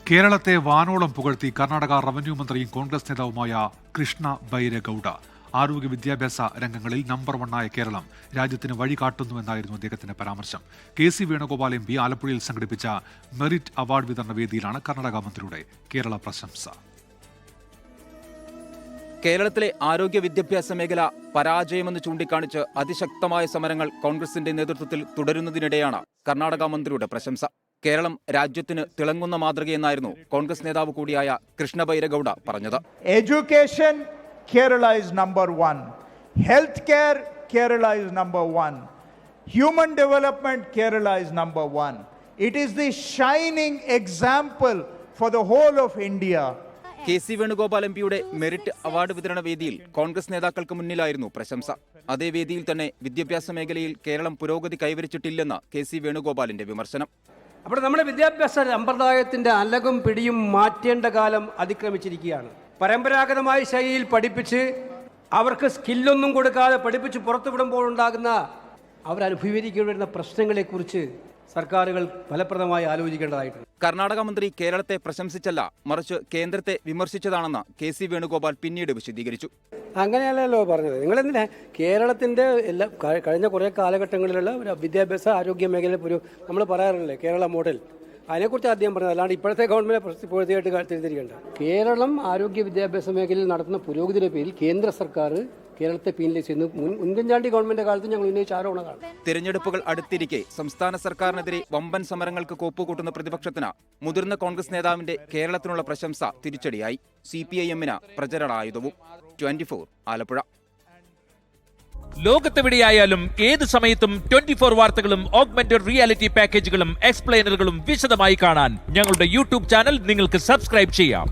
കേരളത്തെ വാനോളം പുകഴ്ത്തി കർണാടക റവന്യൂ മന്ത്രിയും കോൺഗ്രസ് നേതാവുമായ കൃഷ്ണ ബൈരഗൌഡ. ആരോഗ്യ വിദ്യാഭ്യാസ രംഗങ്ങളിൽ നമ്പർ 1 കേരളം രാജ്യത്തിന് വഴികാട്ടുന്നുവെന്നായിരുന്നു അദ്ദേഹത്തിന്റെ പരാമർശം. KC വേണുഗോപാൽ MP ആലപ്പുഴയിൽ സംഘടിപ്പിച്ച മെറിറ്റ് അവാർഡ് വിതരണ വേദിയിലാണ് കർണാടക മന്ത്രിയുടെ കേരള പ്രശംസ. കേരളത്തിലെ ആരോഗ്യ വിദ്യാഭ്യാസ മേഖല പരാജയമെന്ന് ചൂണ്ടിക്കാണിച്ച് അതിശക്തമായ സമരങ്ങൾ കോൺഗ്രസിന്റെ നേതൃത്വത്തിൽ തുടരുന്നതിനിടെയാണ് കർണാടക മന്ത്രിയുടെ പ്രശംസ. കേരളം രാജ്യത്തിന് തിളങ്ങുന്ന മാതൃകയെന്നായിരുന്നു കോൺഗ്രസ് നേതാവ് കൂടിയായ കൃഷ്ണ ബൈരഗൌഡ പറഞ്ഞത്. Education Kerala is number 1. Healthcare, Kerala is number 1. Human development, Kerala is number 1. It is the shining example for the whole of India. KC Venugopal MPയുടെ മെറിറ്റ് അവാർഡ് വിതരണ വേദിയിൽ കോൺഗ്രസ് നേതാക്കൾക്ക് മുന്നിലായിരുന്നു പ്രശംസ. അതേ വേദിയിൽ തന്നെ വിദ്യാഭ്യാസ മേഖലയിൽ കേരളം പുരോഗതി കൈവരിച്ചിട്ടില്ലെന്ന് KC വേണുഗോപാലിന്റെ വിമർശനം. അപ്പോൾ നമ്മുടെ വിദ്യാഭ്യാസ സമ്പ്രദായത്തിന്റെ അലകും പിടിയും മാറ്റേണ്ട കാലം അതിക്രമിച്ചിരിക്കുകയാണ്. പരമ്പരാഗതമായ ശൈലിയിൽ പഠിപ്പിച്ച് അവർക്ക് സ്കില്ലൊന്നും കൊടുക്കാതെ പഠിപ്പിച്ച് പുറത്തുവിടുമ്പോഴുണ്ടാകുന്ന അവരഭിമുഖീകരിക്കേണ്ടി വരുന്ന പ്രശ്നങ്ങളെക്കുറിച്ച് സർക്കാരുകൾ ഫലപ്രദമായി ആലോചിക്കേണ്ടതായിട്ടുണ്ട്. കർണാടക മന്ത്രി കേരളത്തെ പ്രശംസിച്ചല്ല, മറിച്ച് കേന്ദ്രത്തെ വിമർശിച്ചതാണെന്ന് KC വേണുഗോപാൽ പിന്നീട് വിശദീകരിച്ചു. അങ്ങനെയല്ലല്ലോ പറഞ്ഞത്. നിങ്ങളെന്തിനാ കേരളത്തിന്റെ കഴിഞ്ഞ കുറേ കാലഘട്ടങ്ങളിലുള്ള വിദ്യാഭ്യാസ ആരോഗ്യ മേഖലയിൽ നമ്മൾ പറയാറില്ലേ കേരള മോഡൽ, അതിനെക്കുറിച്ച് അദ്ദേഹം പറഞ്ഞത്. അല്ലാണ്ട് ഇപ്പോഴത്തെ ഗവൺമെന്റ് പുതിയതായിട്ട് തിരിച്ചിരിക്കേണ്ട. കേരളം ആരോഗ്യ വിദ്യാഭ്യാസ മേഖലയിൽ നടത്തുന്ന പുരോഗതിയുടെ പേരിൽ കേന്ദ്ര സർക്കാർ കേരളത്തെ പിന്നിലേക്ക് ഉമ്മൻചാണ്ടി ഗവൺമെന്റ് കാലത്ത് ഞങ്ങൾ ഉന്നയിച്ച ആരോപണമാണ്. തിരഞ്ഞെടുപ്പുകൾ അടുത്തിരിക്കെ സംസ്ഥാന സർക്കാരിനെതിരെ വമ്പൻ സമരങ്ങൾക്ക് കോപ്പുകൂട്ടുന്ന പ്രതിപക്ഷത്തിന് മുതിർന്ന കോൺഗ്രസ് നേതാവിന്റെ കേരളത്തിനുള്ള പ്രശംസ തിരിച്ചടിയായി. CPIM-ന് പ്രചരണായുധവും. 24 ആലപ്പുഴ. ലോകത്തെവിടെയായാലും ഏത് സമയത്തും 24 വാർത്തകളും ഓഗ്മെന്റഡ് റിയാലിറ്റി പാക്കേജുകളും എക്സ്പ്ലെയിനറുകളും വിശദമായി കാണാൻ ഞങ്ങളുടെ YouTube ചാനൽ നിങ്ങൾക്ക് സബ്സ്ക്രൈബ് ചെയ്യാം.